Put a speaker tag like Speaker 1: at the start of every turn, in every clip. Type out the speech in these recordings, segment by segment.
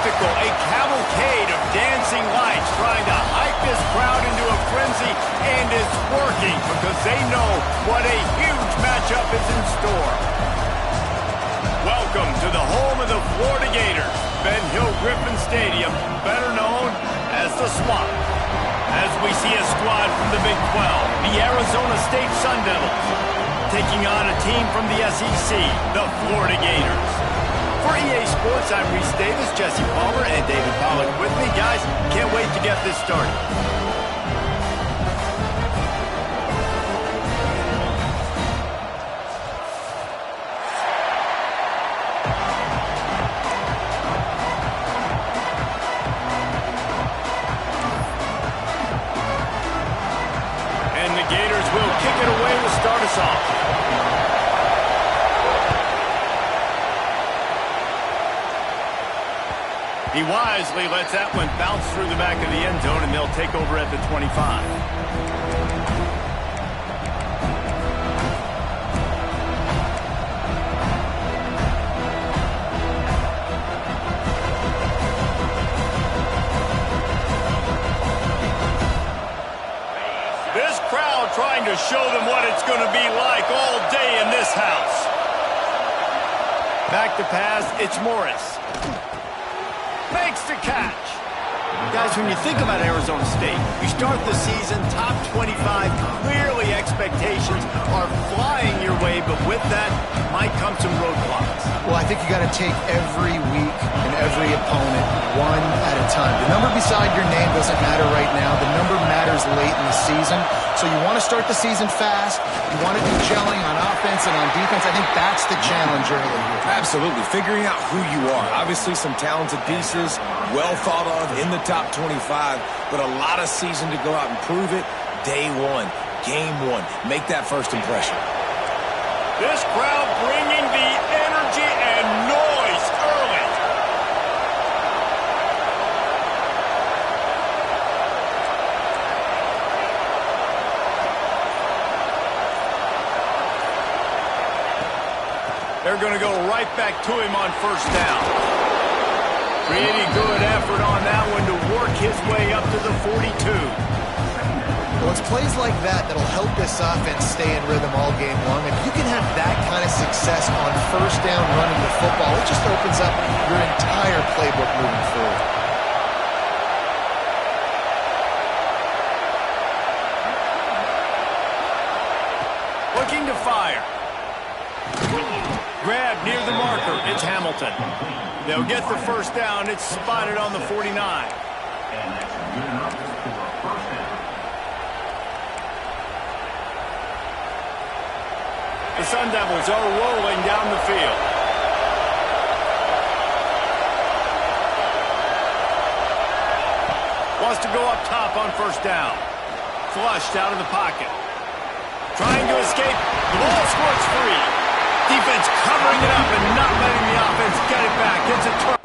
Speaker 1: spectacle, a cavalcade of dancing lights trying to hype this crowd into a frenzy, and it's working because they know what a huge matchup is in store. Welcome to the home of the Florida Gators, Ben Hill Griffin Stadium, better known as the Swamp. As we see a squad from the Big 12, the Arizona State Sun Devils, taking on a team from the SEC, the Florida Gators. For EA Sports, I'm Reese Davis, Jesse Palmer, and David Pollack with me. Guys, can't wait to get this started. And the Gators will kick it away to start us off. He wisely lets that one bounce through the back of the end zone, and they'll take over at the 25. This crowd trying to show them what it's going to be like all day in this house. Back to pass, it's Morris. Makes the catch. Guys, when you think about Arizona State, you start the season top 25. Clearly expectations are flying your way, but with that might come some roadblocks.
Speaker 2: Well, I think you got to take every week and every opponent one at a time. The number beside your name doesn't matter right now. The number matters late in the season. So you want to start the season fast. You want to do gelling on offense and on defense. I think that's the challenge early.
Speaker 3: Absolutely. Figuring out who you are. Obviously some talented pieces, well thought of in the top 25, but a lot of season to go out and prove it. Day one, game one. Make that first impression.
Speaker 1: This crowd bringing the energy and noise early. They're going to go right back to him on first down. Pretty good effort on that one to work his way up to the 42.
Speaker 2: Well, it's plays like that that'll help this offense stay in rhythm all game long. If you can have that kind of success on first down running the football, it just opens up your entire playbook moving forward.
Speaker 1: Looking to fire. Grab near the marker. It's Hamilton. They'll get the first down. It's spotted on the 49. The Sun Devils are rolling down the field. Wants to go up top on first down. Flushed out of the pocket. Trying to escape. The ball squirts free. Defense covering it up and not letting the offense get it back. It's a turn.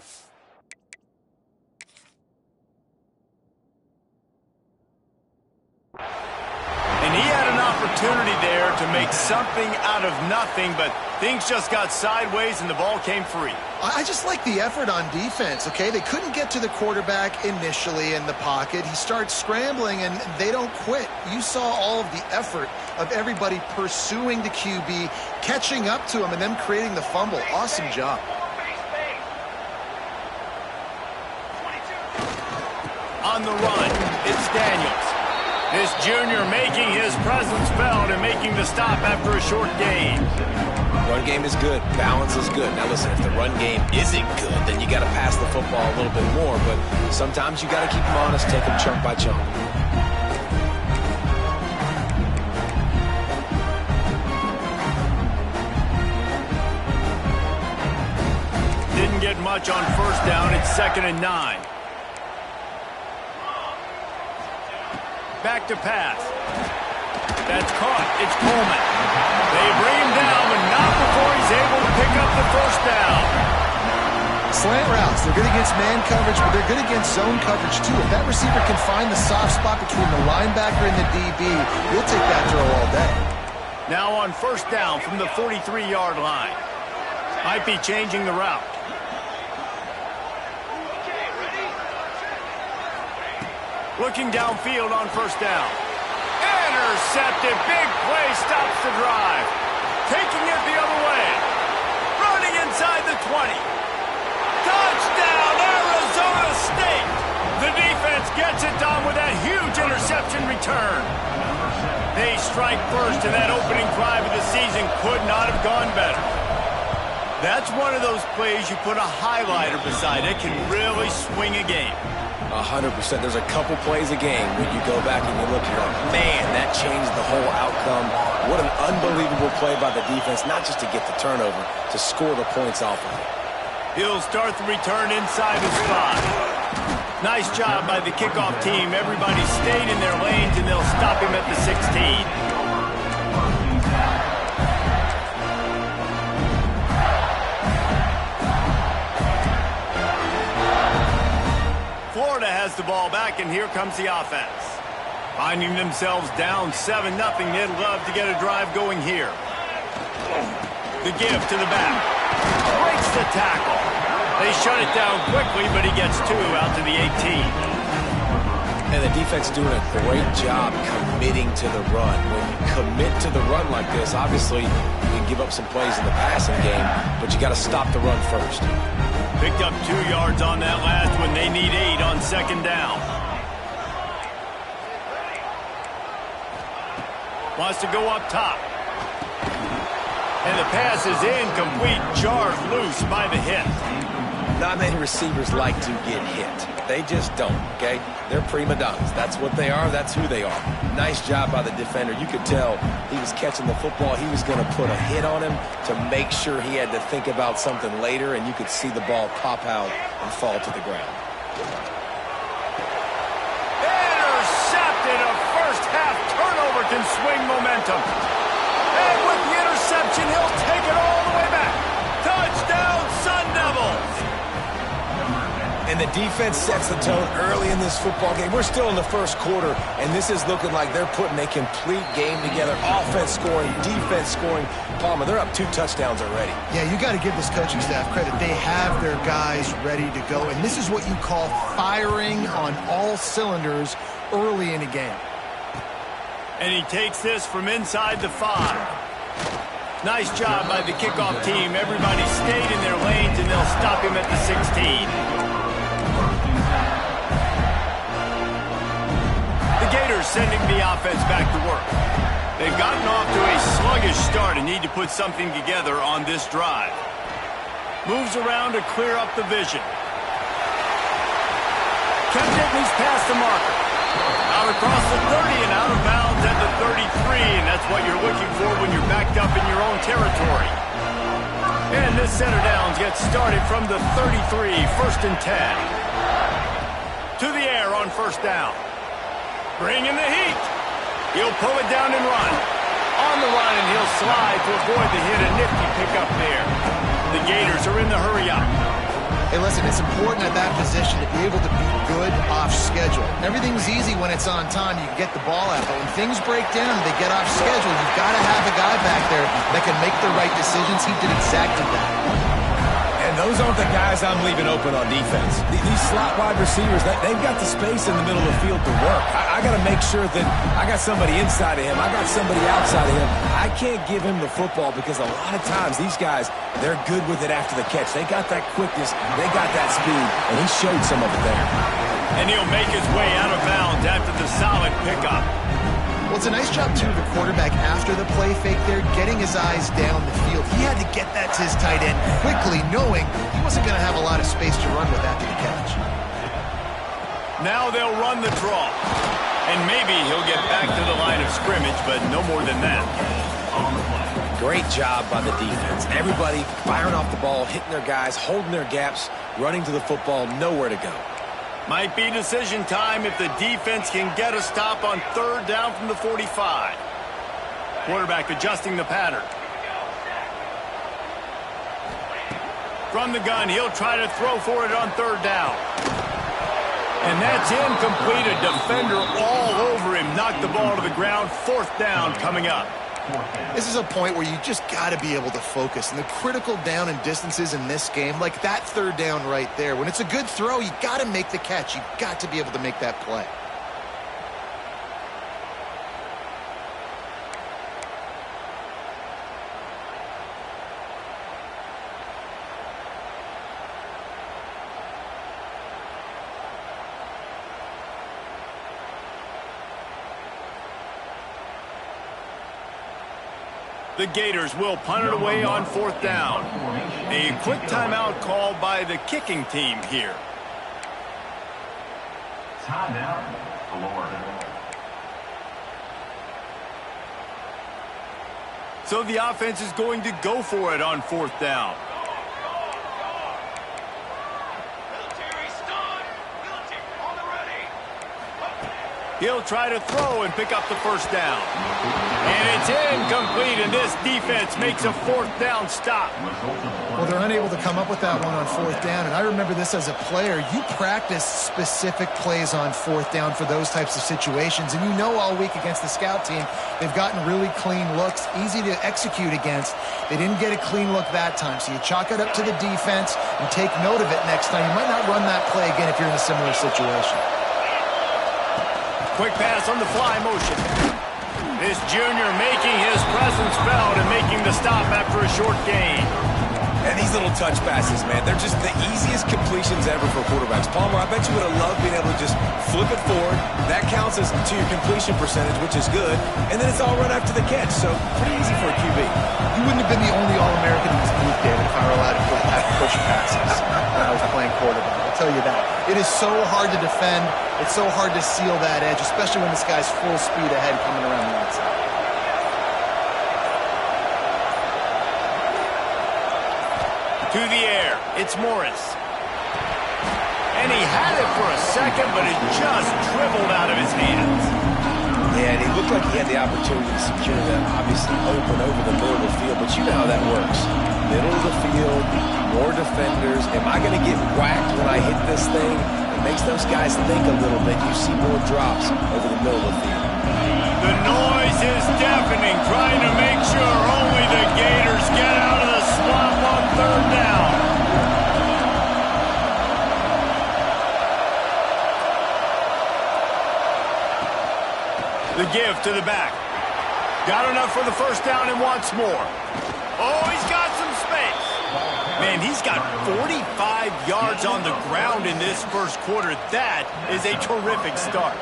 Speaker 1: And he had an opportunity there to make something out of nothing, but things just got sideways and the ball came free.
Speaker 2: I just like the effort on defense, okay? They couldn't get to the quarterback initially in the pocket. He starts scrambling, and they don't quit. You saw all of the effort of everybody pursuing the QB, catching up to him, and then creating the fumble. Awesome job.
Speaker 1: On the run, it's Daniels. This junior making his presence felt and making the stop after a short gain.
Speaker 3: Run game is good. Balance is good. Now listen, if the run game isn't good, then you got to pass the football a little bit more. But sometimes you got to keep them honest, take them chunk by chunk.
Speaker 1: Didn't get much on first down. It's 2nd and 9. Back to pass. That's caught. It's Coleman. They bring him down, but not before he's able to pick up the first down.
Speaker 2: Slant routes, they're good against man coverage, but they're good against zone coverage too. If that receiver can find the soft spot between the linebacker and the DB, you'll take that throw all day.
Speaker 1: Now on first down from the 43-yard line. Might be changing the route. Looking downfield on first down. Intercepted. Big play stops the drive. Taking it the other way. Running inside the 20. Touchdown, Arizona State. The defense gets it done with that huge interception return. They strike first, and that opening drive of the season could not have gone better. That's one of those plays you put a highlighter beside. It can really swing a game.
Speaker 3: 100%. There's a couple plays a game when you go back and you look, you're like, man, that changed the whole outcome. What an unbelievable play by the defense, not just to get the turnover, to score the points off of it.
Speaker 1: He'll start the return inside his 5. Nice job by the kickoff team. Everybody stayed in their lanes, and they'll stop him at the 16. Florida has the ball back, and here comes the offense. Finding themselves down 7-0, they'd love to get a drive going here. The give to the back. Breaks the tackle. They shut it down quickly, but he gets 2 out to the 18.
Speaker 3: And the defense doing a great job committing to the run. When you commit to the run like this, obviously you can give up some plays in the passing game, but you got to stop the run first.
Speaker 1: Picked up 2 yards on that last one. They need 8 on second down. Wants to go up top. And the pass is incomplete. Jarred loose by the hit.
Speaker 3: Not many receivers like to get hit. They just don't, okay? They're prima donnas. That's what they are. That's who they are. Nice job by the defender. You could tell he was catching the football. He was going to put a hit on him to make sure he had to think about something later, and you could see the ball pop out and fall to the ground.
Speaker 1: Intercepted. A first-half turnover can swing momentum. And with the interception, he'll take it all the way back. Touchdown, Sun Devils.
Speaker 3: And the defense sets the tone early in this football game. We're still in the first quarter, and this is looking like they're putting a complete game together. Offense scoring, defense scoring. Palmer, they're up 2 touchdowns already.
Speaker 2: Yeah, you got to give this coaching staff credit. They have their guys ready to go, and this is what you call firing on all cylinders early in a game.
Speaker 1: And he takes this from inside the 5. Nice job by the kickoff team. Everybody stayed in their lanes, and they'll stop him at the 16. The Gators sending the offense back to work. They've gotten off to a sluggish start and need to put something together on this drive. Moves around to clear up the vision. Kept it, and he's past the marker. Out across the 30 and out of bounds at the 33, and that's what you're looking for when you're backed up in your own territory. And this center downs gets started from the 33, 1st and 10. To the air on first down. Bringing the heat. He'll pull it down and run. On the run, and he'll slide to avoid the hit. A nifty pickup there. The Gators are in the hurry-up.
Speaker 2: Hey, listen, it's important at that position to be able to be good off schedule. Everything's easy when it's on time. You can get the ball out. But when things break down and they get off schedule, you've got to have a guy back there that can make the right decisions. He did exactly that.
Speaker 3: And those aren't the guys I'm leaving open on defense. These slot wide receivers, they've got the space in the middle of the field to work. I got to make sure that I got somebody inside of him. I got somebody outside of him. I can't give him the football because a lot of times these guys, they're good with it after the catch. They got that quickness. They got that speed, and he showed some of it there.
Speaker 1: And he'll make his way out of bounds after the solid pickup.
Speaker 2: Well, it's a nice job, too, the quarterback after the play fake there, getting his eyes down the field. He had to get that to his tight end quickly, knowing he wasn't going to have a lot of space to run with after the catch.
Speaker 1: Now they'll run the draw. And maybe he'll get back to the line of scrimmage, but no more than that.
Speaker 3: Great job by the defense. Everybody firing off the ball, hitting their guys, holding their gaps, running to the football, nowhere to go.
Speaker 1: Might be decision time if the defense can get a stop on third down from the 45. Quarterback adjusting the pattern. From the gun, he'll try to throw for it on third down. And that's incomplete. A defender all over him. Knocked the ball to the ground. 4th down coming up.
Speaker 2: This is a point where you just got to be able to focus. And the critical down and distances in this game, like that third down right there, when it's a good throw, you got to make the catch. You got to be able to make that play.
Speaker 1: The Gators will punt it away on 4th down. A quick timeout called by the kicking team here.
Speaker 4: Timeout, Florida.
Speaker 1: So the offense is going to go for it on 4th down. He'll try to throw and pick up the first down. And it's incomplete, and this defense makes a 4th down stop.
Speaker 2: Well, they're unable to come up with that one on 4th down, and I remember this as a player. You practice specific plays on 4th down for those types of situations, and you know all week against the scout team, they've gotten really clean looks, easy to execute against. They didn't get a clean look that time, so you chalk it up to the defense and take note of it next time. You might not run that play again if you're in a similar situation.
Speaker 1: Quick pass on the fly motion. This junior making his presence felt and making the stop after a short gain.
Speaker 3: And these little touch passes, man, they're just the easiest completions ever for quarterbacks. Palmer, I bet you would have loved being able to just flip it forward. That counts as to your completion percentage, which is good. And then it's all run after the catch, so pretty easy for a QB.
Speaker 2: You wouldn't have been the only All-American in this group, David, if I were allowed to have push passes when I was playing quarterback. I'll tell you that. It is so hard to defend. It's so hard to seal that edge, especially when this guy's full speed ahead coming around the outside.
Speaker 1: To the air, it's Morris. And he had it for a second, but it just dribbled out of his hands.
Speaker 3: Yeah, and he looked like he had the opportunity to secure that, obviously open over the middle of the field, but you know how that works. Middle of the field, more defenders. Am I going to get whacked when I hit this thing? It makes those guys think a little bit. You see more drops over the middle of the field.
Speaker 1: The noise is deafening, trying to make sure only the Gators get out of the swamp on 3rd down. The give to the back. Got enough for the first down and wants more. Oh, he's got some space. Man, he's got 45 yards on the ground in this first quarter. That is a terrific start.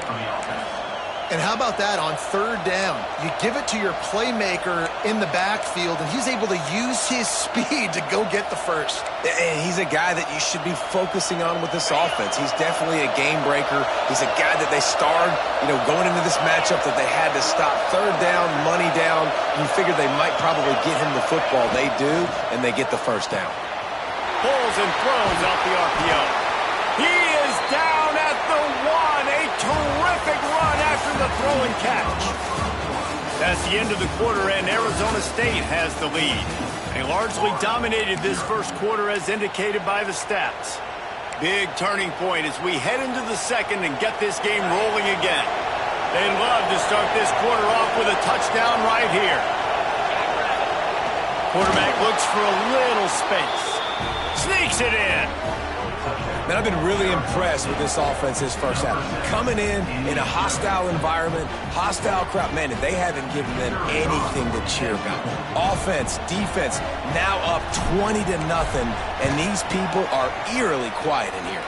Speaker 2: And how about that on 3rd down? You give it to your playmaker in the backfield, and he's able to use his speed to go get the first.
Speaker 3: And he's a guy that you should be focusing on with this offense. He's definitely a game breaker. He's a guy that they starred, going into this matchup that they had to stop. 3rd down, money down. You figured they might probably get him the football. They do, and they get the first down.
Speaker 1: Pulls and throws out the RPO. He is down at the 1. A terrific run after the throw and catch. That's the end of the quarter, and Arizona State has the lead. They largely dominated this first quarter as indicated by the stats. Big turning point as we head into the second and get this game rolling again. They'd love to start this quarter off with a touchdown right here. Quarterback looks for a little space. Sneaks it in.
Speaker 3: Man, I've been really impressed with this offense this first half. Coming in a hostile environment, hostile crowd. Man, they haven't given them anything to cheer about. Offense, defense, now up 20-0, and these people are eerily quiet in here.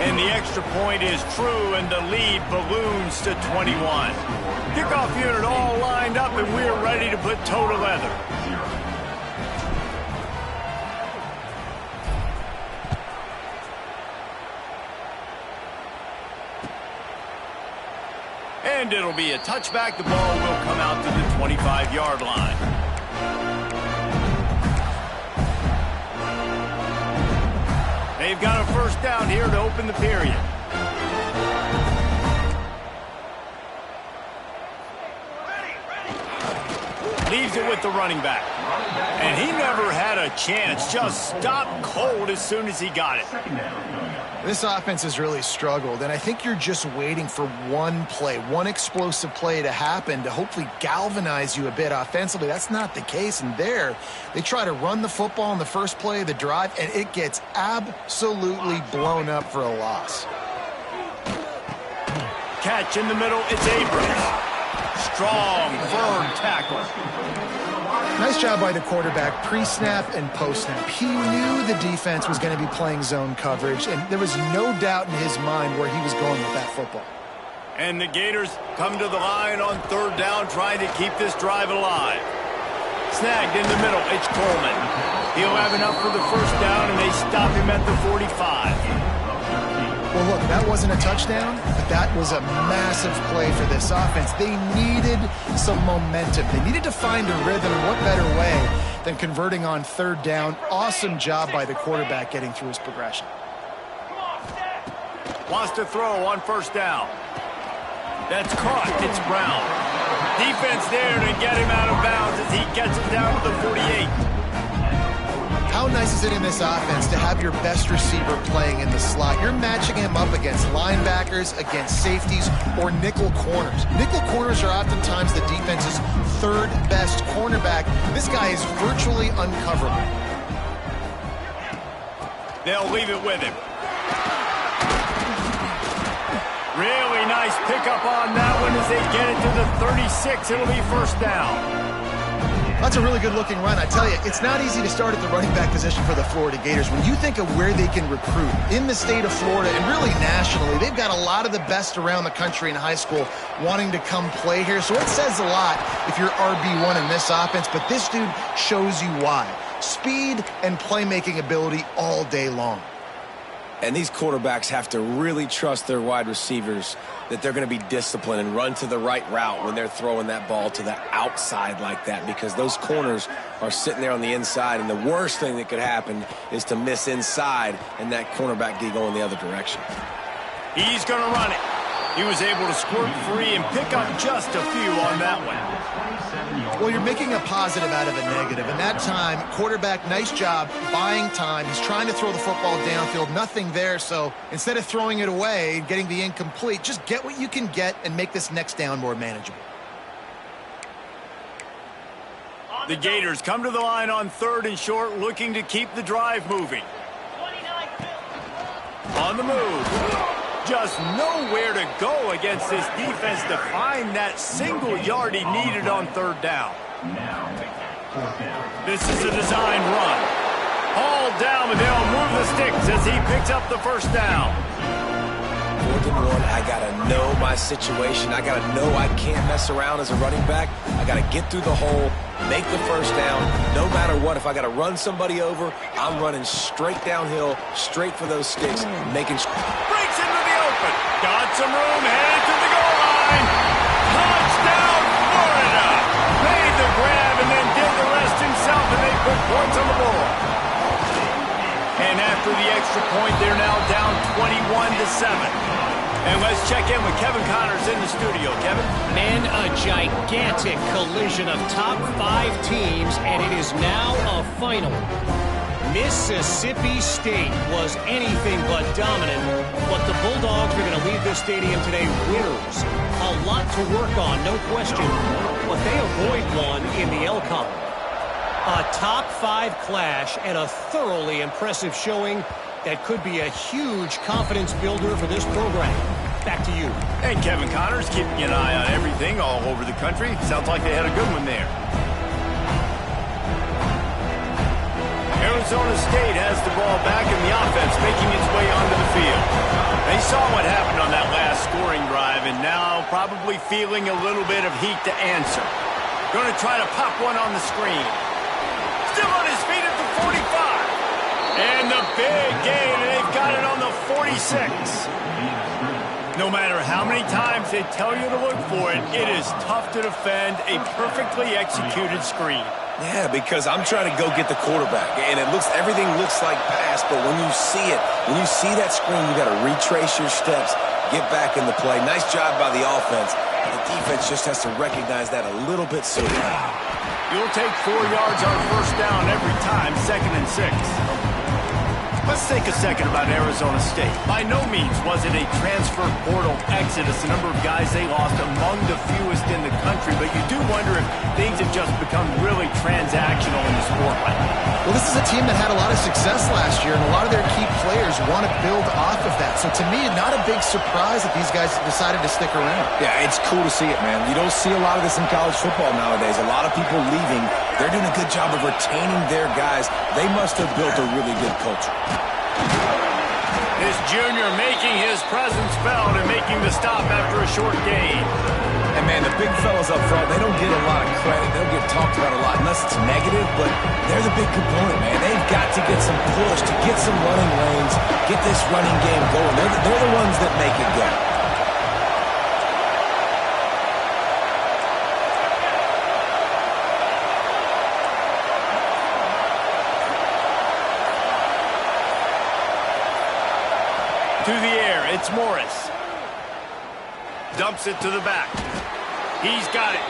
Speaker 1: And the extra point is true, and the lead balloons to 21. Kickoff unit all lined up, and we're ready to put toe to leather. And it'll be a touchback. The ball will come out to the 25-yard line. They've got a first down here to open the period. Leaves it with the running back. And he never had a chance. Just stopped cold as soon as he got it.
Speaker 2: This offense has really struggled, and I think you're just waiting for one play, one explosive play to happen to hopefully galvanize you a bit offensively. That's not the case, and there, they try to run the football in the first play of the drive, and it gets absolutely blown up for a loss.
Speaker 1: Catch in the middle, it's Abrams. Strong, firm tackle.
Speaker 2: Nice job by the quarterback, pre-snap and post-snap. He knew the defense was going to be playing zone coverage, and there was no doubt in his mind where he was going with that football.
Speaker 1: And the Gators come to the line on 3rd down, trying to keep this drive alive. Snagged in the middle, it's Coleman. He'll have enough for the first down, and they stop him at the 45.
Speaker 2: Well, look, that wasn't a touchdown, but that was a massive play for this offense. They needed some momentum. They needed to find a rhythm, and what better way than converting on third down. Awesome job by the quarterback getting through his progression.
Speaker 1: Wants to throw on first down. That's caught. It's Brown. Defense there to get him out of bounds as he gets it down to the 48.
Speaker 2: How nice is it in this offense to have your best receiver playing in the slot? You're matching him up against linebackers, against safeties, or nickel corners. Nickel corners are oftentimes the defense's third best cornerback. This guy is virtually uncoverable.
Speaker 1: They'll leave it with him. Really nice pickup on that one as they get it to the 36. It'll be first down.
Speaker 2: That's a really good-looking run. I tell you, it's not easy to start at the running back position for the Florida Gators. When you think of where they can recruit in the state of Florida and really nationally, they've got a lot of the best around the country in high school wanting to come play here. So it says a lot if you're RB1 in this offense, but this dude shows you why. Speed and playmaking ability all day long.
Speaker 3: And these quarterbacks have to really trust their wide receivers that they're going to be disciplined and run to the right route when they're throwing that ball to the outside like that, because those corners are sitting there on the inside, and the worst thing that could happen is to miss inside and that cornerback get going the other direction.
Speaker 1: He's going to run it. He was able to squirt free and pick up just a few on that one.
Speaker 2: Well, you're making a positive out of a negative. And that time, quarterback, nice job buying time. He's trying to throw the football downfield. Nothing there. So instead of throwing it away and getting the incomplete, just get what you can get and make this next down more manageable.
Speaker 1: The Gators come to the line on third and short, looking to keep the drive moving. On the move. Just nowhere to go against this defense to find that single yard he needed on third down. This is a designed run. All down, but they'll move the sticks as he picks up the first down.
Speaker 3: 4th and 1, I got to know my situation. I got to know I can't mess around as a running back. I got to get through the hole, make the first down. No matter what, if I got to run somebody over, I'm running straight downhill, straight for those sticks, making sure.
Speaker 1: Breaks into the open. Got some room, headed to the goal line. Touchdown, Florida. Made the grab and then did the rest himself, and they put points on the board. And after the extra point, they're now down 21-7. And let's check in with Kevin Connors in the studio. Kevin?
Speaker 5: Man, a gigantic collision of top 5 teams, and it is now a final. Mississippi State was anything but dominant, but the Bulldogs are going to leave this stadium today winners. A lot to work on, no question, but they avoid one in the Elcon. A top 5 clash and a thoroughly impressive showing that could be a huge confidence builder for this program. Back to you.
Speaker 1: And Kevin Connors keeping an eye on everything all over the country. Sounds like they had a good one there. Arizona State has the ball back in the offense, making its way onto the field. They saw what happened on that last scoring drive, and now probably feeling a little bit of heat to answer. Going to try to pop one on the screen. Still on his feet at the 45. And the big gain, and they've got it on the 46. No matter how many times they tell you to look for it, it is tough to defend a perfectly executed screen.
Speaker 3: Yeah, because I'm trying to go get the quarterback, and everything looks like pass, but when you see it, when you see that screen, you got to retrace your steps, get back in the play. Nice job by the offense, and the defense just has to recognize that a little bit sooner.
Speaker 1: You'll take 4 yards on first down every time, 2nd and 6. Let's take a second about Arizona State. By no means was it a transfer portal exodus, the number of guys they lost among the fewest in the country, but you do wonder if things have just become really transactional in the sport right now.
Speaker 2: Well, this is a team that had a lot of success last year, and a lot of their key players want to build off of that. So to me, not a big surprise that these guys decided to stick around.
Speaker 3: Yeah, it's cool to see it, man. You don't see a lot of this in college football nowadays. A lot of people leaving. They're doing a good job of retaining their guys. They must have built a really good culture.
Speaker 1: This junior making his presence felt and making the stop after a short gain.
Speaker 3: And, man, the big fellas up front, they don't get a lot of credit. They don't get talked about a lot unless it's negative, but they're the big component, man. They've got to get some push, to get some running lanes, get this running game going. They're the ones that make it go.
Speaker 1: To the air, it's Morris. Dumps it to the back. He's got it.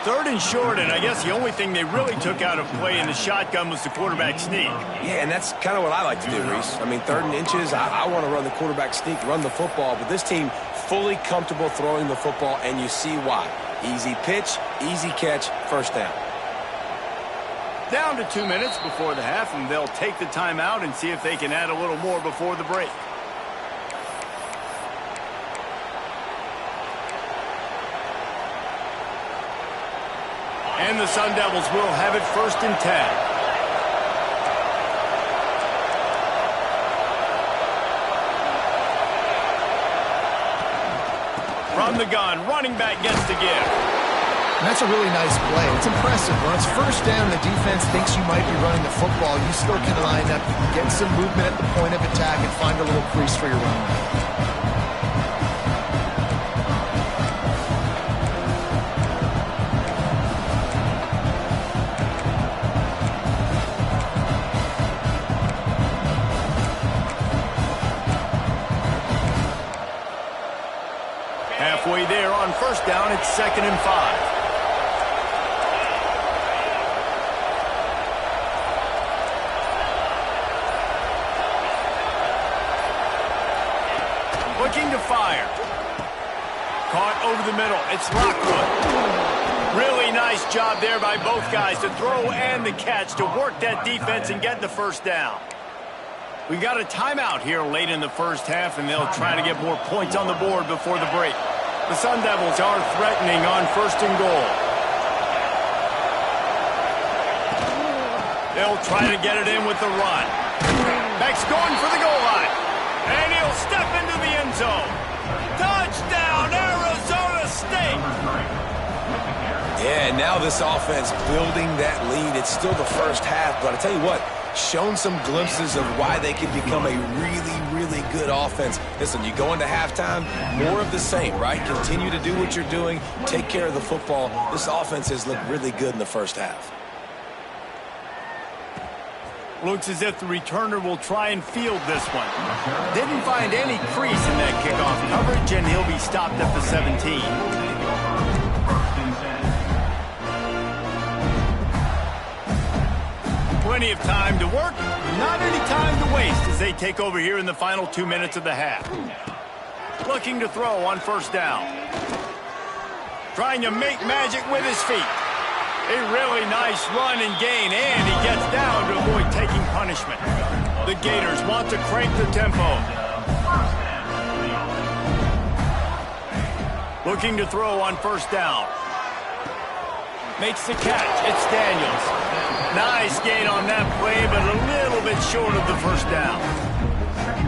Speaker 1: 3rd and short, and I guess the only thing they really took out of play in the shotgun was the quarterback sneak.
Speaker 3: Yeah, and that's kind of what I like to do, Reese. I mean, 3rd and inches, I want to run the quarterback sneak, run the football, but this team fully comfortable throwing the football, and you see why. Easy pitch, easy catch, first down.
Speaker 1: Down to 2 minutes before the half, and they'll take the timeout and see if they can add a little more before the break. And the Sun Devils will have it 1st and 10. From the gun, running back gets the give.
Speaker 2: And that's a really nice play. It's impressive. When it's 1st down, the defense thinks you might be running the football. You still can line up, you can get some movement at the point of attack and find a little crease for your running.
Speaker 1: Halfway there on 1st down, it's 2nd and 5. Looking to fire. Caught over the middle. It's Lockwood. Really nice job there by both guys to throw and the catch to work that defense and get the 1st down. We got a timeout here late in the 1st half, and they'll try to get more points on the board before the break. The Sun Devils are threatening on 1st and goal. They'll try to get it in with the run. Beck's going for the goal line. And he'll step into the end zone. Touchdown, Arizona State!
Speaker 3: Yeah, now this offense building that lead. It's still the 1st half, but I tell you what, shown some glimpses of why they can become a really, really good offense. Listen, you go into halftime, more of the same, right? Continue to do what you're doing, take care of the football. This offense has looked really good in the 1st half.
Speaker 1: Looks as if the returner will try and field this one. Didn't find any crease in that kickoff coverage, and he'll be stopped at the 17. Plenty of time to work, not any time to waste as they take over here in the final 2 minutes of the half. Looking to throw on 1st down. Trying to make magic with his feet. A really nice run and gain, and he gets down to avoid taking punishment. The Gators want to crank the tempo. Looking to throw on 1st down. Makes the catch. It's Daniels. Nice gain on that play, but a little bit short of the 1st down.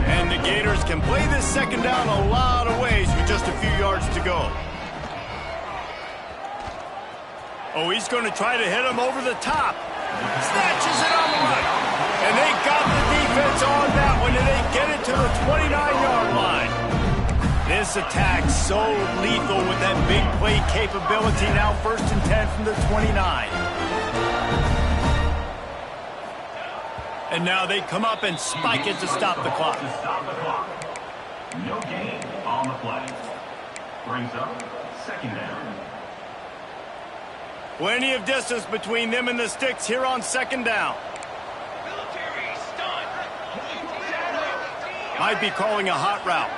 Speaker 1: And the Gators can play this 2nd down a lot of ways with just a few yards to go. Oh, he's going to try to hit him over the top. Snatches it on the right. And they got the defense on that one, and they get it to the 29-yard line. This attack so lethal with that big play capability. Now 1st and 10 from the 29. And now they come up and spike it to stop the clock.
Speaker 4: No gain on the play. Brings up 2nd down.
Speaker 1: Plenty of distance between them and the sticks here on 2nd down. Might be calling a hot route.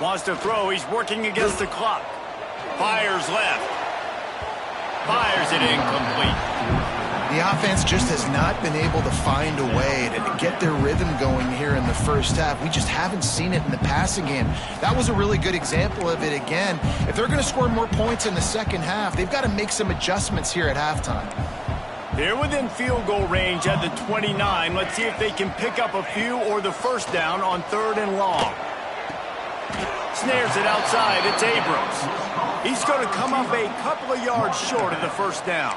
Speaker 1: Wants to throw. He's working against the clock. Fires left. Fires it incomplete.
Speaker 2: The offense just has not been able to find a way to get their rhythm going here in the 1st half. We just haven't seen it in the passing game. That was a really good example of it again. If they're going to score more points in the 2nd half, they've got to make some adjustments here at halftime.
Speaker 1: They're within field goal range at the 29. Let's see if they can pick up a few or the 1st down on 3rd and long. Snares it outside. It's Abrams. He's going to come up a couple of yards short of the first down.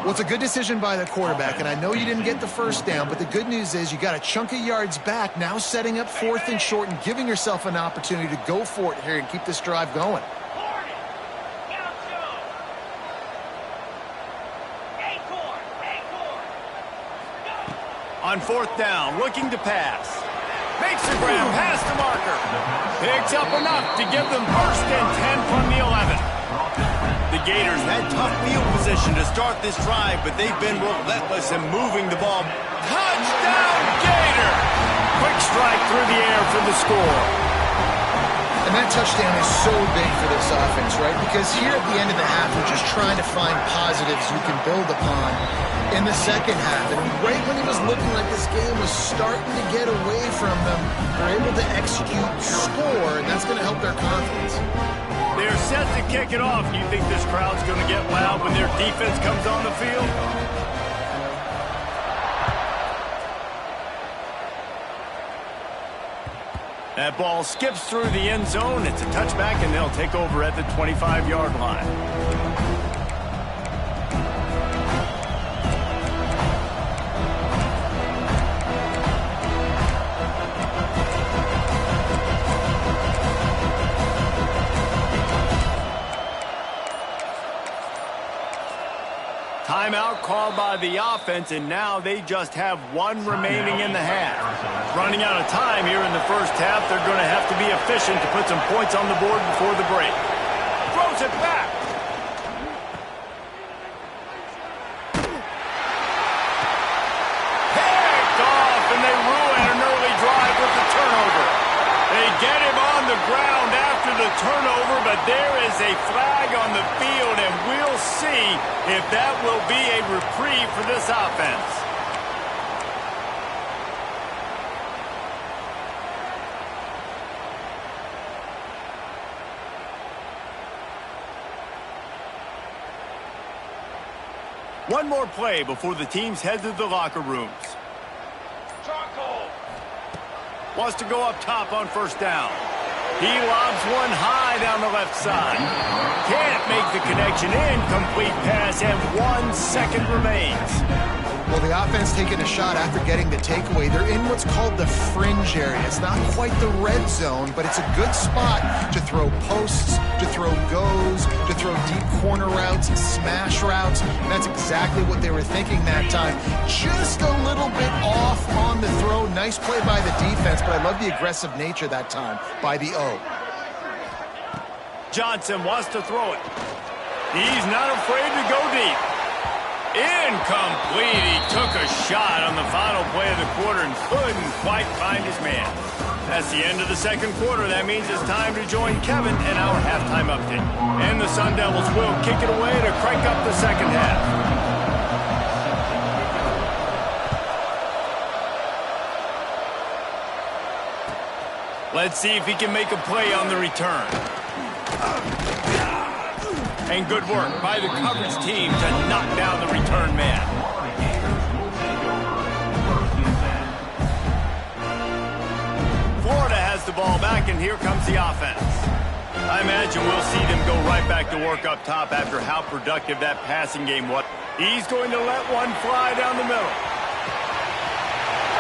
Speaker 2: Well, it's a good decision by the quarterback, and I know you didn't get the first down, but the good news is you got a chunk of yards back, now setting up 4th and short and giving yourself an opportunity to go for it here and keep this drive going.
Speaker 1: On 4th down, looking to pass. Makes the grab, past the marker. Picks up enough to give them 1st and 10 from the 11. The Gators had tough field position to start this drive, but they've been relentless in moving the ball. Touchdown, Gator! Quick strike through the air for the score.
Speaker 2: And that touchdown is so big for this offense, right? Because here at the end of the half, we're just trying to find positives you can build upon in the second half. And right when it was looking like this game was starting to get away from them, they're able to execute, score, and that's going to help their confidence.
Speaker 1: They're set to kick it off. Do you think this crowd's going to get loud when their defense comes on the field? That ball skips through the end zone. It's a touchback, and they'll take over at the 25-yard line. Timeout called by the offense, and now they just have one remaining in the half. Running out of time here in the first half, they're going to have to be efficient to put some points on the board before the break. Throws it back. Picked off, and they ruin an early drive with the turnover. They get him on the ground after the turnover, but there is a flag on the field, and we'll see if that will be a reprieve for this offense. One more play before the teams head to the locker rooms. Wants to go up top on 1st down. He lobs one high down the left side. Can't make the connection. Incomplete pass, and 1 second remains.
Speaker 2: Well, the offense taking a shot after getting the takeaway. They're in what's called the fringe area. It's not quite the red zone, but it's a good spot to throw posts, to throw goes, to throw deep corner routes, smash routes. And that's exactly what they were thinking that time. Just a little bit off on the throw. Nice play by the defense, but I love the aggressive nature that time by the O.
Speaker 1: Johnson wants to throw it. He's not afraid to go deep. Incomplete. He took a shot on the final play of the quarter and couldn't quite find his man. That's the end of the second quarter. That means it's time to join Kevin in our halftime update. And the Sun Devils will kick it away to crank up the second half. Let's see if he can make a play on the return. And good work by the coverage team to knock down the return man. Florida has the ball back, and here comes the offense. I imagine we'll see them go right back to work up top after how productive that passing game was. He's going to let one fly down the middle.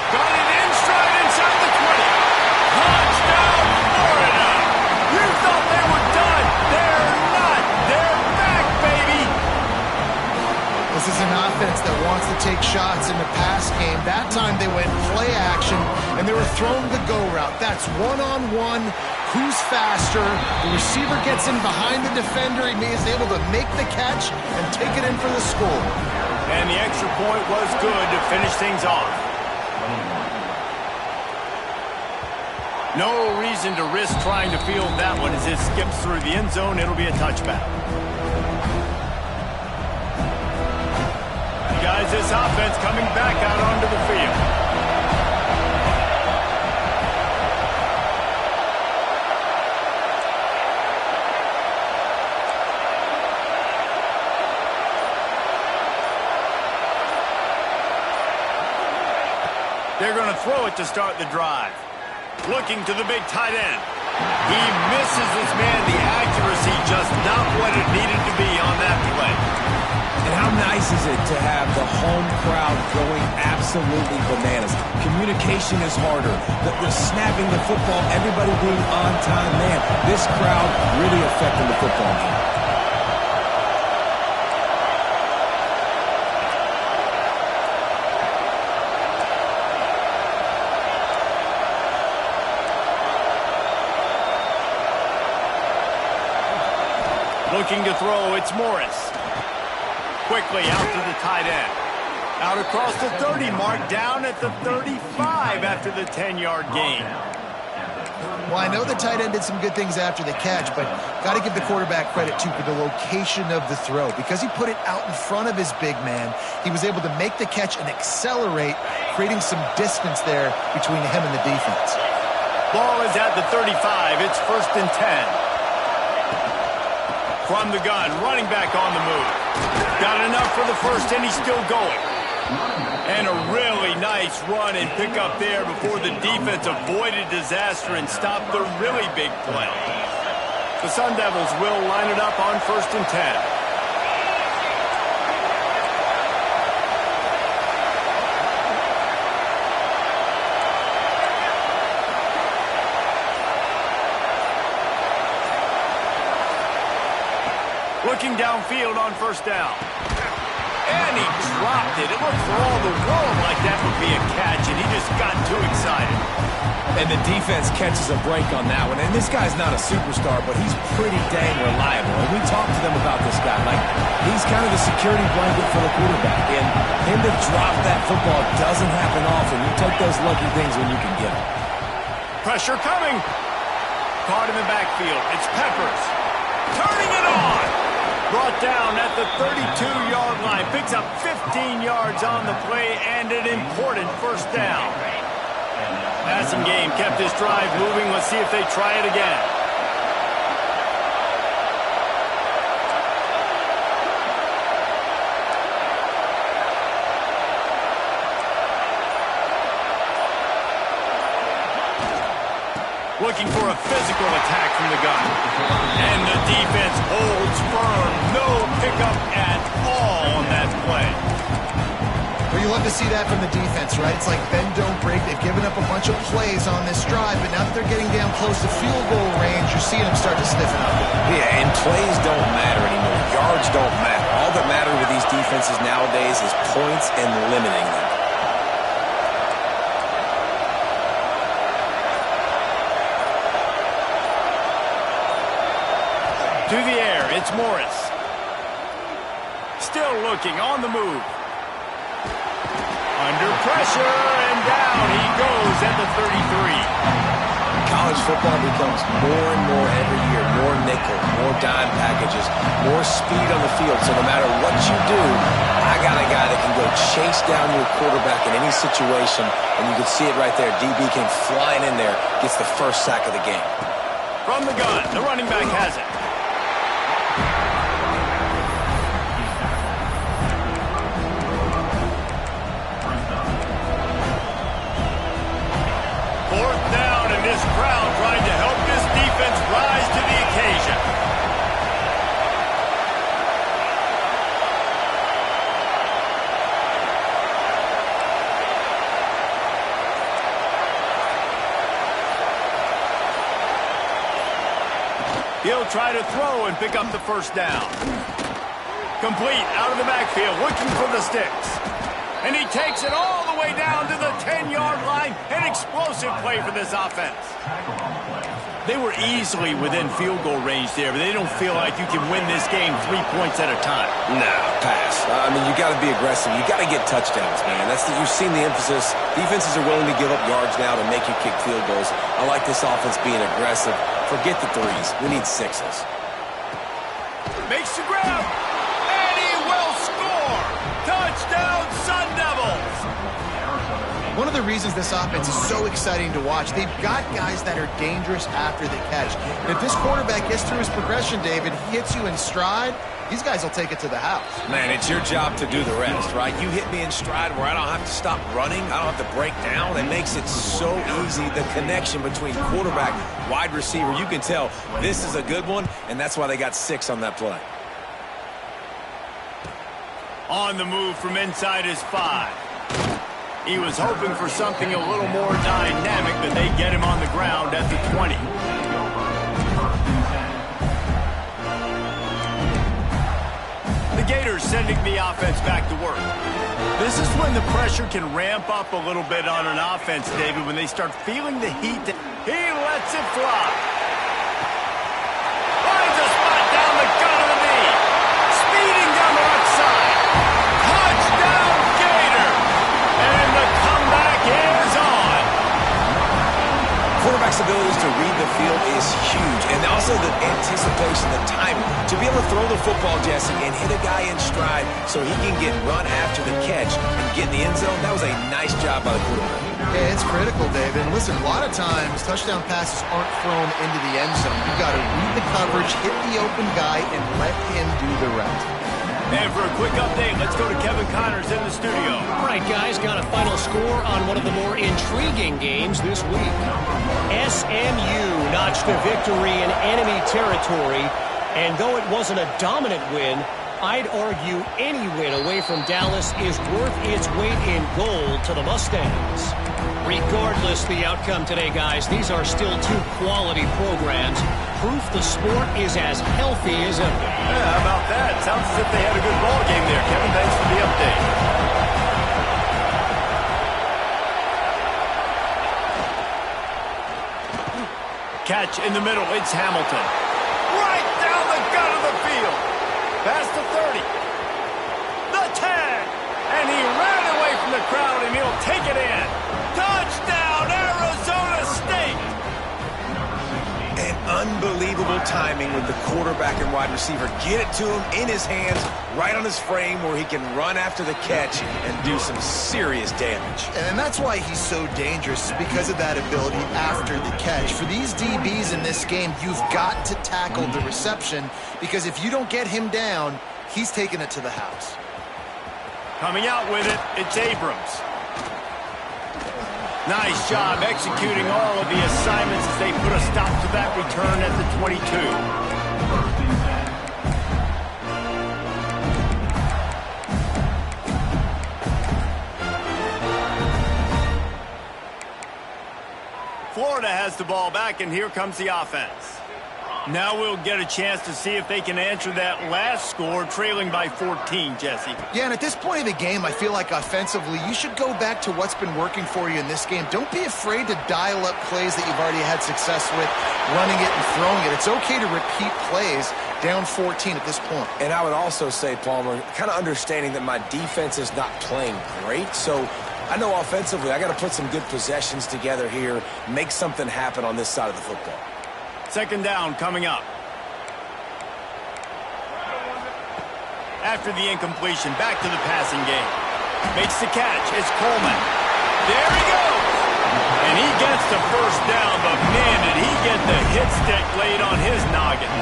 Speaker 1: Got it in stride inside the 20. Touchdown, Florida! You thought they were done. They're not. They're back, baby!
Speaker 2: This is an offense that wants to take shots in the pass game. That time they went play action, and they were throwing the go route. That's one-on-one. Who's faster? The receiver gets in behind the defender. He is able to make the catch and take it in for the score.
Speaker 1: And the extra point was good to finish things off. No reason to risk trying to field that one as it skips through the end zone. It'll be a touchback. Guys, this offense coming back out onto the field. They're going to throw it to start the drive. Looking to the big tight end. He misses his man. The accuracy just not what it needed to be on that play.
Speaker 3: And how nice is it to have the home crowd going absolutely bananas? Communication is harder. The snapping the football, everybody being on time. Man, this crowd really affecting the football game.
Speaker 1: Looking to throw, it's Morris. Quickly out to the tight end. Out across the 30 mark, down at the 35 after the 10-yard gain.
Speaker 2: Well, I know the tight end did some good things after the catch, but got to give the quarterback credit, too, for the location of the throw. Because he put it out in front of his big man, he was able to make the catch and accelerate, creating some distance there between him and the defense.
Speaker 1: Ball is at the 35. It's 1st and 10. From the gun, running back on the move. Got enough for the first, and he's still going. And a really nice run and pick up there before the defense avoided disaster and stopped the really big play. The Sun Devils will line it up on 1st and 10. Looking downfield on 1st down. And he dropped it. It looked for all the world like that would be a catch, and he just got too excited.
Speaker 3: And the defense catches a break on that one. And this guy's not a superstar, but he's pretty dang reliable. And we talked to them about this guy. Like, he's kind of the security blanket for the quarterback. And him to drop that football doesn't happen often. You take those lucky things when you can get them.
Speaker 1: Pressure coming. Caught in the backfield. It's Peppers. Turning it on. Brought down at the 32-yard line. Picks up 15 yards on the play and an important 1st down. Passing game kept this drive moving. Let's see if they try it again. Looking for a physical attack from the gun. And the defense holds firm. No pickup at all on that play.
Speaker 2: Well, you love to see that from the defense, right? It's like bend, don't break. They've given up a bunch of plays on this drive, but now that they're getting down close to field goal range, you're seeing them start to stiffen up.
Speaker 3: Yeah, and plays don't matter anymore. Yards don't matter. All that matters with these defenses nowadays is points and limiting them.
Speaker 1: To the air, it's Morris. Still looking, on the move. Under pressure, and down he goes at the 33.
Speaker 3: College football becomes more and more every year. More nickel, more dime packages, more speed on the field. So no matter what you do, I got a guy that can go chase down your quarterback in any situation. And you can see it right there. DB came flying in there, gets the first sack of the game.
Speaker 1: From the gun, the running back has it. This crowd trying to help this defense rise to the occasion. He'll try to throw and pick up the 1st down. Complete out of the backfield, looking for the sticks. And he takes it all the way down to the 10-yard line. An explosive play for this offense. They were easily within field goal range there, but they don't feel like you can win this game 3 points at a time.
Speaker 3: No, pass. I mean, you got to be aggressive. You got to get touchdowns, man. You've seen the emphasis. Defenses are willing to give up yards now to make you kick field goals. I like this offense being aggressive. Forget the threes. We need 6s.
Speaker 1: Makes the grab. And he will score. Touchdown, Sun Devils.
Speaker 2: One of the reasons this offense is so exciting to watch, they've got guys that are dangerous after the catch. And if this quarterback gets through his progression, David, he hits you in stride, these guys will take it to the house.
Speaker 3: Man, it's your job to do the rest, right? You hit me in stride where I don't have to stop running. I don't have to break down. It makes it so easy, the connection between quarterback, wide receiver. You can tell this is a good one, and that's why they got 6 on that play.
Speaker 1: On the move from inside his 5. He was hoping for something a little more dynamic, but they get him on the ground at the 20. The Gators sending the offense back to work. This is when the pressure can ramp up a little bit on an offense, David, when they start feeling the heat. He lets it fly. Finds a spot down the gut of the knee. Speeding down the left side. Touchdown, Gator! And the comeback is on.
Speaker 3: Quarterback's abilities to read the field is huge, and also the anticipation, the timing. To be able to throw the football, Jesse, and hit a guy in stride so he can get run after the catch and get in the end zone, that was a nice job by the quarterback.
Speaker 2: Yeah, it's critical, David. And listen, a lot of times touchdown passes aren't thrown into the end zone. You've got to read the coverage, hit the open guy, and let him do the rest.
Speaker 1: And for a quick update, let's go to Kevin Connors in the studio.
Speaker 5: All right, guys, got a final score on one of the more intriguing games this week. SMU notched a victory in enemy territory, and though it wasn't a dominant win, I'd argue any win away from Dallas is worth its weight in gold to the Mustangs. Regardless the outcome today, guys, these are still 2 quality programs. Proof the sport is as healthy as ever.
Speaker 1: Yeah, how about that? Sounds as if they had a good ball game there. Kevin, thanks for the update. Catch in the middle. It's Hamilton. Right down the gut of the field. Past the 30. The 10. And he ran away from the crowd, and he'll take it in. Touchdown, Arizona State.
Speaker 3: And unbelievable timing with the quarterback and wide receiver. Get it to him in his hands, right on his frame where he can run after the catch and do some serious damage.
Speaker 2: And that's why he's so dangerous, because of that ability after the catch. For these DBs in this game, you've got to tackle the reception, because if you don't get him down, he's taking it to the house.
Speaker 1: Coming out with it, it's Abrams. Nice job executing all of the assignments as they put a stop to that return at the 22. Florida has the ball back, and here comes the offense. Now we'll get a chance to see if they can answer that last score, trailing by 14, Jesse.
Speaker 2: Yeah, and at this point in the game, I feel like offensively, you should go back to what's been working for you in this game. Don't be afraid to dial up plays that you've already had success with, running it and throwing it. It's okay to repeat plays down 14 at this point.
Speaker 3: And I would also say, Palmer, kind of understanding that my defense is not playing great, so I know offensively I got to put some good possessions together here, make something happen on this side of the football.
Speaker 1: Second down coming up. After the incompletion, back to the passing game. Makes the catch. It's Coleman. There he goes. And he gets the first down, but man, did he get the hit stick laid on his noggin.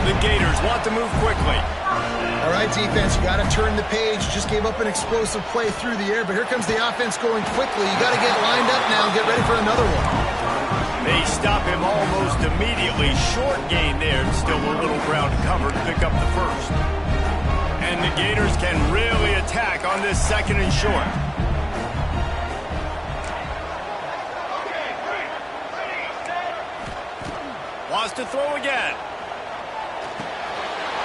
Speaker 1: The Gators want to move quickly.
Speaker 2: All right, defense, you got to turn the page. Just gave up an explosive play through the air, but here comes the offense going quickly. You got to get lined up now and get ready for another one.
Speaker 1: They stop him almost immediately. Short gain there. Still a little ground to cover to pick up the first. And the Gators can really attack on this second and short. Wants to throw again.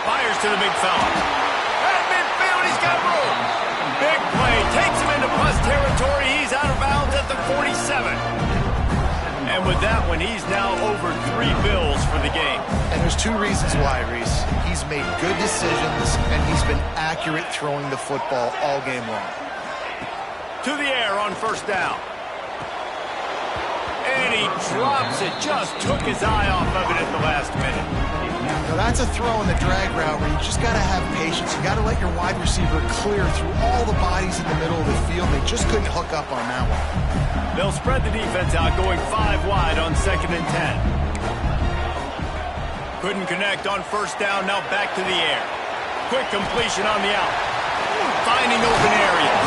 Speaker 1: Fires to the big fella. At midfield, he's got room. Big play. Takes him into plus territory. He's out of bounds at the 47. And with that one, he's now over 3 bills for the game.
Speaker 2: And there's 2 reasons why, Reese. He's made good decisions, and he's been accurate throwing the football all game long.
Speaker 1: To the air on first down. And he drops it. Just took his eye off of it at the last minute.
Speaker 2: Now that's a throw in the drag route where you just got to have patience. You got to let your wide receiver clear through all the bodies in the middle of the field. They just couldn't hook up on that one.
Speaker 1: They'll spread the defense out, going 5 wide on 2nd and 10. Couldn't connect on first down, now back to the air. Quick completion on the out. Finding open areas.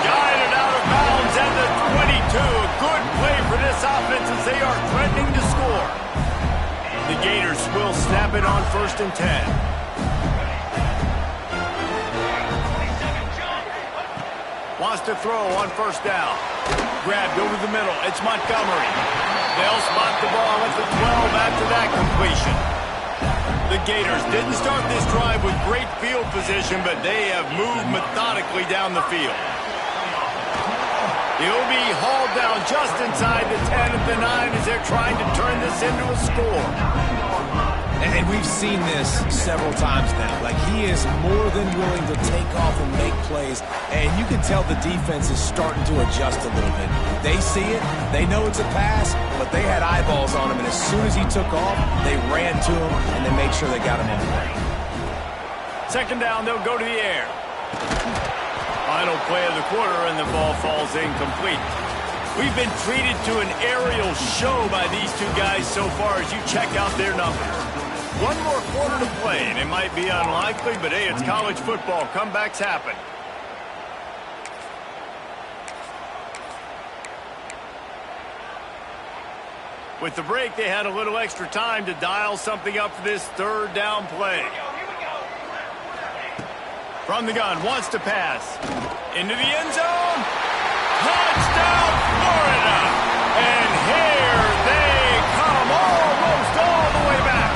Speaker 1: Guided out of bounds at the 22. A good play for this offense as they are threatening to score. The Gators will snap it on 1st and 10. Wants to throw on first down. Grabbed over the middle. It's Montgomery. They'll spot the ball at the 12 after that completion. The Gators didn't start this drive with great field position, but they have moved methodically down the field. He'll be hauled down just inside the 10 at the 9 as they're trying to turn this into a score.
Speaker 3: And we've seen this several times now. Like, he is more than willing to take off and make plays. And you can tell the defense is starting to adjust a little bit. They see it. They know it's a pass, but they had eyeballs on him. And as soon as he took off, they ran to him, and they made sure they got him in the way.
Speaker 1: 2nd down, they'll go to the air. Final play of the quarter, and the ball falls incomplete. We've been treated to an aerial show by these two guys so far as you check out their numbers. One more quarter to play, and it might be unlikely, but hey, it's college football. Comebacks happen. With the break, they had a little extra time to dial something up for this 3rd down play. From the gun, wants to pass. Into the end zone. Touchdown, Florida! And here they come, almost all the way back.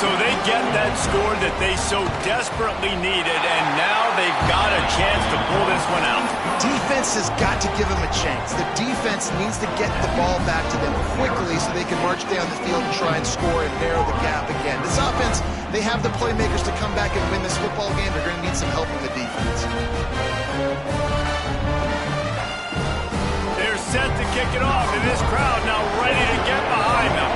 Speaker 1: So they get that score that they so desperately needed, and now they've got a chance to pull this one out.
Speaker 2: Defense has got to give them a chance. The defense needs to get the ball back to them quickly so they can march down the field and try and score and narrow the gap again. This offense, they have the playmakers to come back and win this football game. They're going to need some help from the defense.
Speaker 1: They're set to kick it off, and this crowd now ready to get behind them.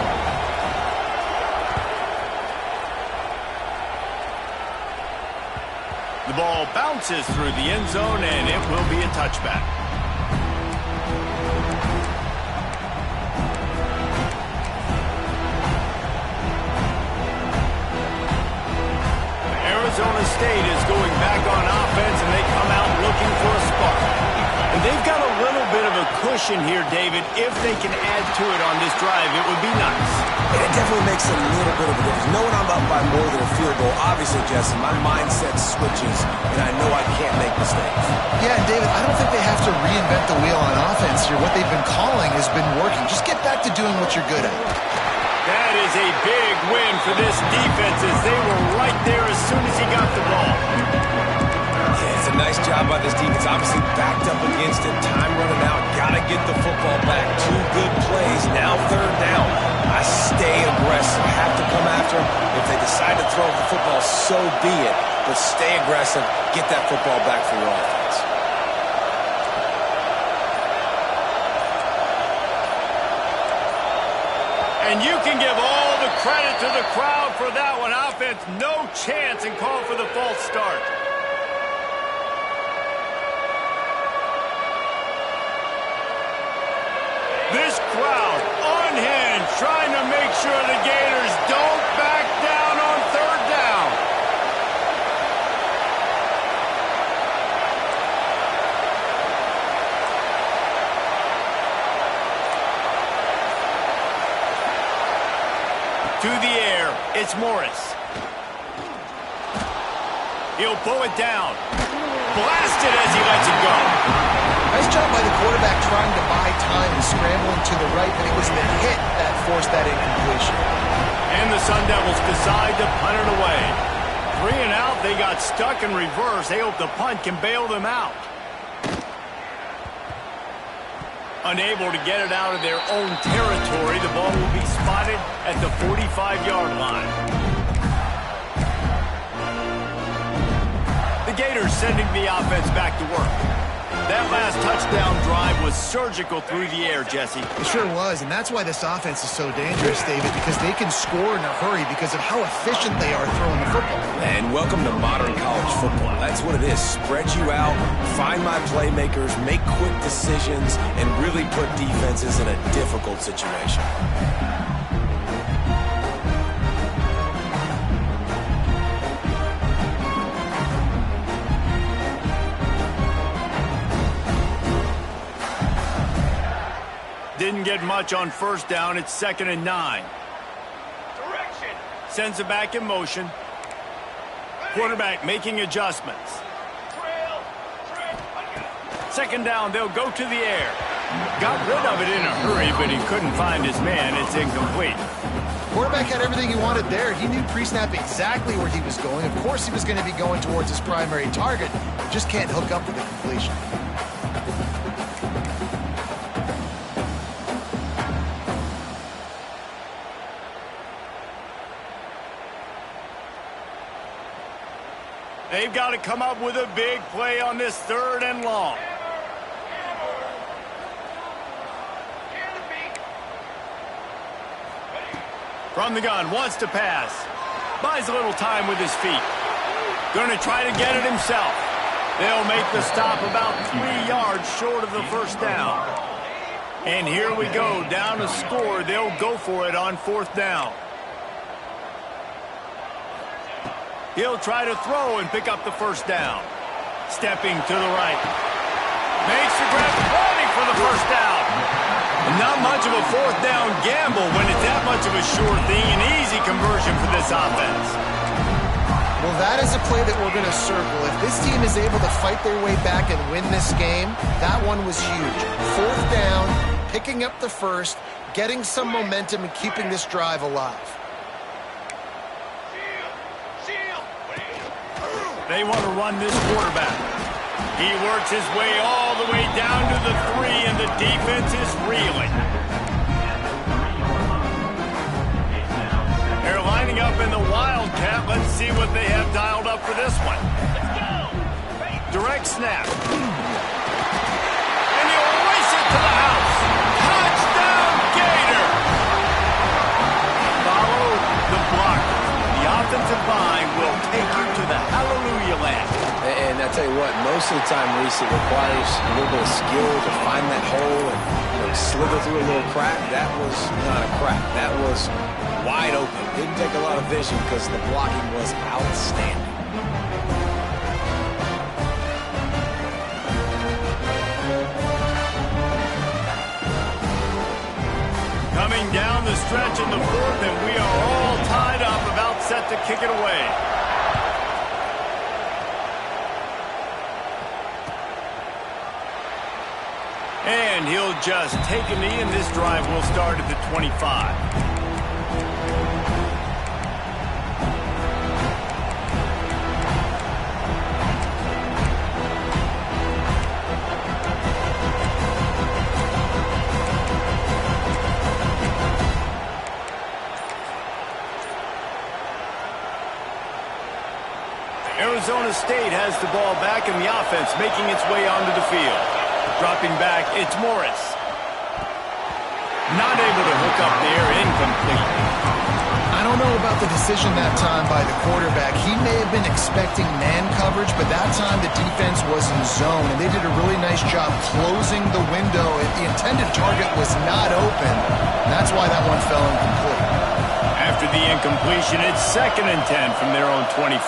Speaker 1: The ball bounces through the end zone, and it will be a touchback. Arizona State is going back on offense, and they come out looking for a spark. And they've got a little bit of a cushion here, David. If they can add to it on this drive, it would be nice.
Speaker 3: It definitely makes a little bit of a difference. Knowing I'm up by more than a field goal, obviously, Jesse, my mindset switches, and I know I can't make mistakes.
Speaker 2: Yeah, David, I don't think they have to reinvent the wheel on offense here. What they've been calling has been working. Just get back to doing what you're good at.
Speaker 1: That is a big win for this defense as they were right there as soon as he got the ball.
Speaker 3: Yeah, it's a nice job by this defense. Obviously backed up against it. Time running out. Got to get the football back. 2 good plays. Now 3rd down. I stay aggressive. Have to come after them. If they decide to throw the football, so be it. But stay aggressive. Get that football back for your offense.
Speaker 1: And you can give all the credit to the crowd for that one. Offense, no chance, and call for the false start. This crowd, unhinged, trying to make sure the Gators don't back down on 3rd down. To the air, it's Morris. He'll pull it down. Blasted as he lets it go.
Speaker 2: Nice job by the quarterback trying to buy time and scrambling to the right, but it was the hit that forced that incompletion.
Speaker 1: And the Sun Devils decide to punt it away. 3 and out, they got stuck in reverse. They hope the punt can bail them out. Unable to get it out of their own territory, the ball will be spotted at the 45-yard line. The Gators sending the offense back to work. That last touchdown drive was surgical through the air, Jesse.
Speaker 2: It sure was, and that's why this offense is so dangerous, David, because they can score in a hurry because of how efficient they are throwing the football.
Speaker 3: And welcome to modern college football. That's what it is. Spread you out, find my playmakers, make quick decisions, and really put defenses in a difficult situation.
Speaker 1: Didn't get much on first down. It's 2nd and 9.
Speaker 4: Direction.
Speaker 1: Sends it back in motion. Quarterback making adjustments.
Speaker 4: Trail.
Speaker 1: 2nd down, they'll go to the air. Got rid of it in a hurry, but he couldn't find his man. It's incomplete.
Speaker 2: Quarterback had everything he wanted there. He knew pre-snap exactly where he was going. Of course he was going to be going towards his primary target. Just can't hook up with the completion.
Speaker 1: They've got to come up with a big play on this 3rd and long. From the gun, wants to pass. Buys a little time with his feet. Going to try to get it himself. They'll make the stop about 3 yards short of the first down. And here we go, down a score. They'll go for it on 4th down. He'll try to throw and pick up the first down. Stepping to the right. Makes the grab, running for the first down. Not much of a 4th down gamble when it's that much of a sure thing. An easy conversion for this offense.
Speaker 2: Well, that is a play that we're going to circle. If this team is able to fight their way back and win this game, that one was huge. 4th down, picking up the first, getting some momentum and keeping this drive alive.
Speaker 1: They want to run this quarterback. He works his way all the way down to the 3, and the defense is reeling. They're lining up in the Wildcat. Let's see what they have dialed up for this one. Direct snap. And he'll race it to the house. Touchdown, Gator! Follow the blocker. The offensive line will take you to the hallelujah land.
Speaker 3: And I tell you what, most of the time, Reese, it requires a little bit of skill to find that hole and slither through a little crack. That was not a crack. That was wide open. Didn't take a lot of vision because the blocking was outstanding.
Speaker 1: Coming down the stretch in the 4th, and we are all tied up, about set to kick it away. And he'll just take a knee, and this drive will start at the 25. Arizona State has the ball back, and the offense making its way onto the field. Dropping back, it's Morris. Not able to hook up there, incomplete.
Speaker 2: I don't know about the decision that time by the quarterback. He may have been expecting man coverage, but that time the defense was in zone, and they did a really nice job closing the window. The intended target was not open. That's why that one fell incomplete.
Speaker 1: After the incompletion, it's 2nd and 10 from their own 25.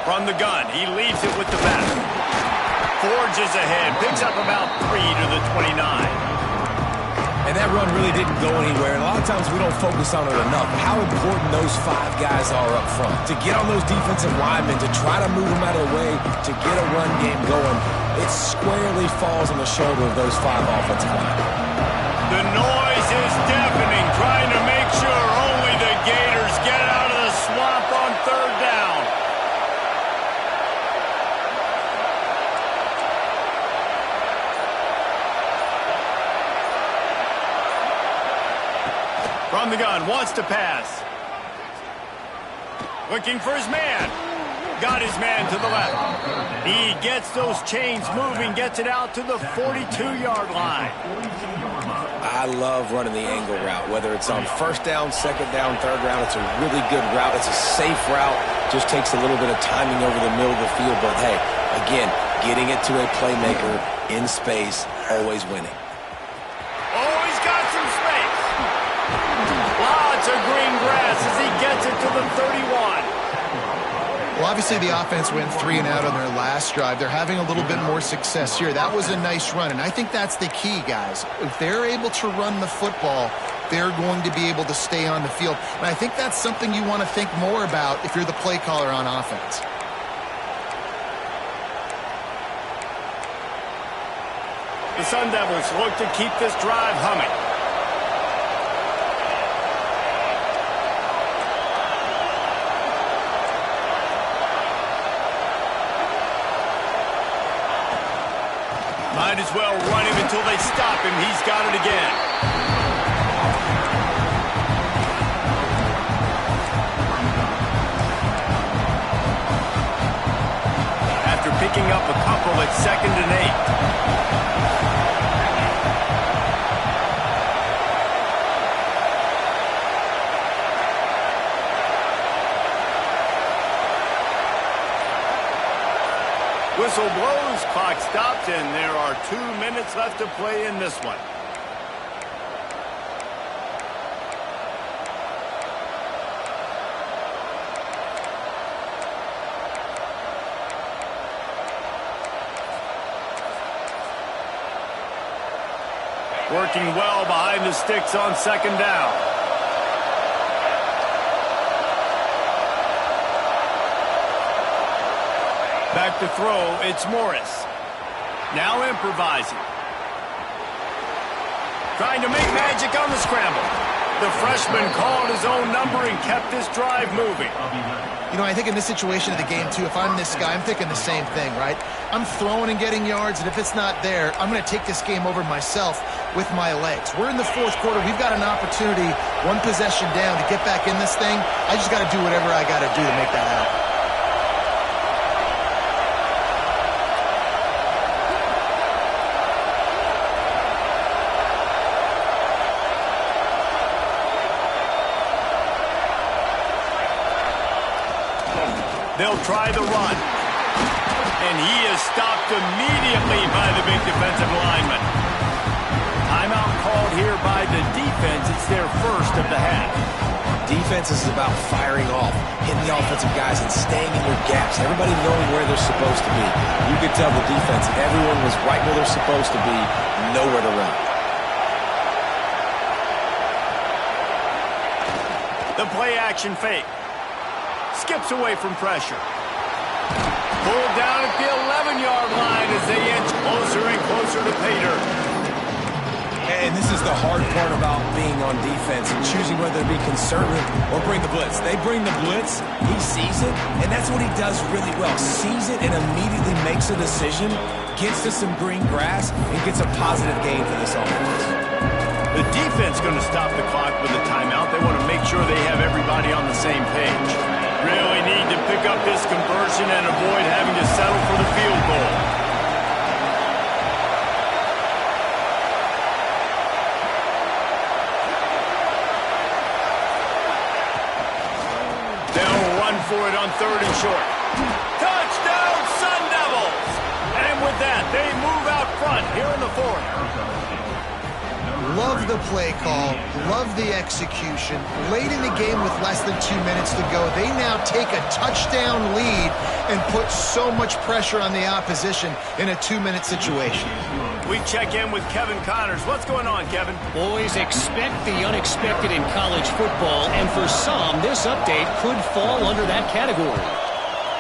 Speaker 1: From the gun, he leaves it with the back. Forges ahead, picks up about 3 to the 29.
Speaker 3: And that run really didn't go anywhere, and a lot of times we don't focus on it enough. How important those 5 guys are up front. To get on those defensive linemen, to try to move them out of the way, to get a run game going, it squarely falls on the shoulder of those 5 offensive linemen.
Speaker 1: The noise is deafening, trying to make sure only the Gators get out of the swamp on 3rd down. From the gun, wants to pass. Looking for his man. Got his man to the left. He gets those chains moving, gets it out to the 42-yard line.
Speaker 3: I love running the angle route, whether it's on 1st down, 2nd down, 3rd down. It's a really good route. It's a safe route. Just takes a little bit of timing over the middle of the field. But, hey, again, getting it to a playmaker in space, always winning.
Speaker 1: Always got some space. Lots of green grass as he gets it to the 31.
Speaker 2: Well, obviously the offense went 3 and out on their last drive. They're having a little bit more success here. That was a nice run, and I think that's the key, guys. If they're able to run the football, they're going to be able to stay on the field. And I think that's something you want to think more about if you're the play caller on offense.
Speaker 1: The Sun Devils look to keep this drive humming. Might as well run him until they stop him. He's got it again. After picking up a couple at 2nd and 8. Whistle blows, clock stops, and there are 2 minutes left to play in this one. Working well behind the sticks on 2nd down. Back to throw, it's Morris. Now improvising. Trying to make magic on the scramble. The freshman called his own number and kept this drive moving.
Speaker 2: You know, I think in this situation of the game, too, if I'm this guy, I'm thinking the same thing, right? I'm throwing and getting yards, and if it's not there, I'm going to take this game over myself with my legs. We're in the 4th quarter. We've got an opportunity, 1 possession down, to get back in this thing. I just got to do whatever I got to do to make that happen.
Speaker 1: They'll try the run. And he is stopped immediately by the big defensive lineman. Timeout called here by the defense. It's their first of the half.
Speaker 3: Defense is about firing off, hitting the offensive guys, and staying in their gaps. Everybody knowing where they're supposed to be. You could tell the defense, everyone was right where they're supposed to be, nowhere to run.
Speaker 1: The play action fake. Skips away from pressure. Pulled down at the 11-yard line as they inch closer and closer to pay dirt.
Speaker 3: And this is the hard part about being on defense and choosing whether to be conservative or bring the blitz. They bring the blitz, he sees it, and that's what he does really well. Sees it and immediately makes a decision, gets to some green grass, and gets a positive gain for this offense.
Speaker 1: The defense going to stop the clock with a timeout. They want to make sure they have everybody on the same page. Really need to pick up this conversion and avoid having to settle for the field goal. They'll run for it on 3rd and short. Touchdown, Sun Devils! And with that, they move out front here in the 4th.
Speaker 2: Love the play call, love the execution. Late in the game with less than 2 minutes to go, they now take a touchdown lead and put so much pressure on the opposition in a 2-minute situation.
Speaker 1: We check in with Kevin Connors. What's going on, Kevin?
Speaker 5: Boys, expect the unexpected in college football, and for some, this update could fall under that category.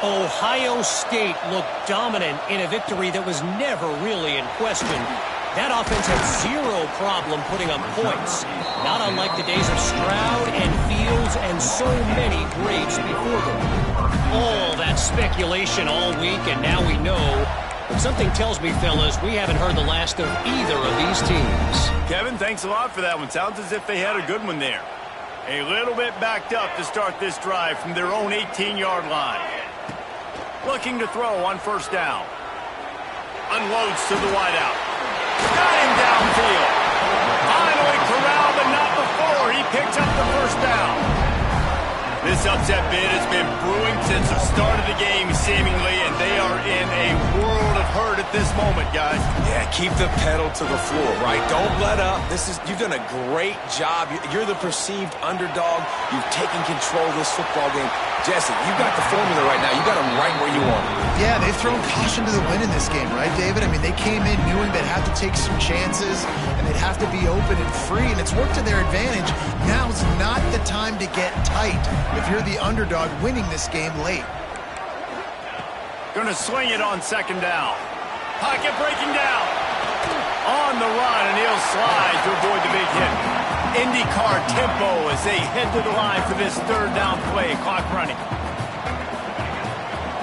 Speaker 5: Ohio State looked dominant in a victory that was never really in question. That offense had zero problem putting up points, not unlike the days of Stroud and Fields and so many greats before them. All that speculation all week, and now we know. But something tells me, fellas, we haven't heard the last of either of these teams.
Speaker 1: Kevin, thanks a lot for that one. Sounds as if they had a good one there. A little bit backed up to start this drive from their own 18-yard line. Looking to throw on 1st down. Unloads to the wideout. Got him downfield. Finally corralled, but not before. He picks up the 1st down. This upset bid has been brewing since the start of the game, seemingly, and they are in a world of it hurt at this moment, guys.
Speaker 3: Yeah, keep the pedal to the floor, right? Don't let up. You've done a great job. You're the perceived underdog. You've taken control of this football game. Jesse, you got the formula right now. You got them right where you want them.
Speaker 2: Yeah, they've thrown caution to the wind in this game, right, David? I mean, they came in knowing they'd have to take some chances and they'd have to be open and free, and it's worked to their advantage. Now's not the time to get tight if you're the underdog winning this game late.
Speaker 1: Gonna swing it on second down. Pocket breaking down. On the run, and he'll slide to avoid the big hit. IndyCar tempo as they head to the line for this third down play. Clock running.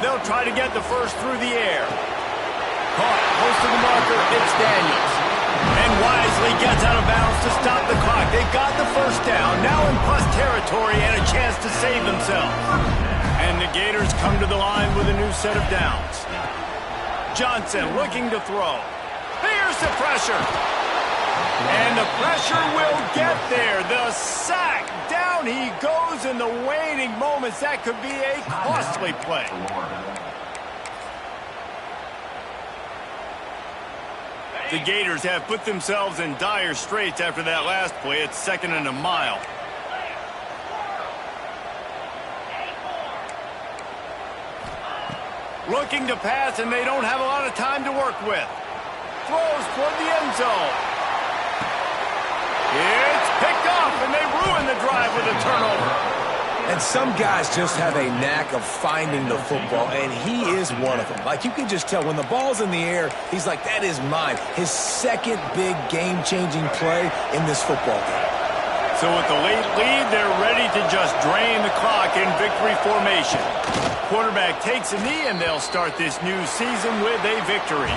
Speaker 1: They'll try to get the first through the air. Caught close to the marker. It's Daniels. And wisely gets out of bounds to stop the clock. They got the first down. Now in plus territory and a chance to save themselves. And the Gators come to the line with a new set of downs. Johnson looking to throw. Here's the pressure. And the pressure will get there. The sack. Down he goes in the waning moments. That could be a costly play. The Gators have put themselves in dire straits after that last play. It's 2nd and a mile. Looking to pass, and they don't have a lot of time to work with. Throws toward the end zone. It's picked off, and they ruin the drive with a turnover.
Speaker 3: And some guys just have a knack of finding the football, and he is one of them. Like, you can just tell when the ball's in the air, he's like, that is mine. His second big game-changing play in this football game.
Speaker 1: So with the late lead, they're ready to just drain the clock in victory formation. Quarterback takes a knee, and they'll start this new season with a victory.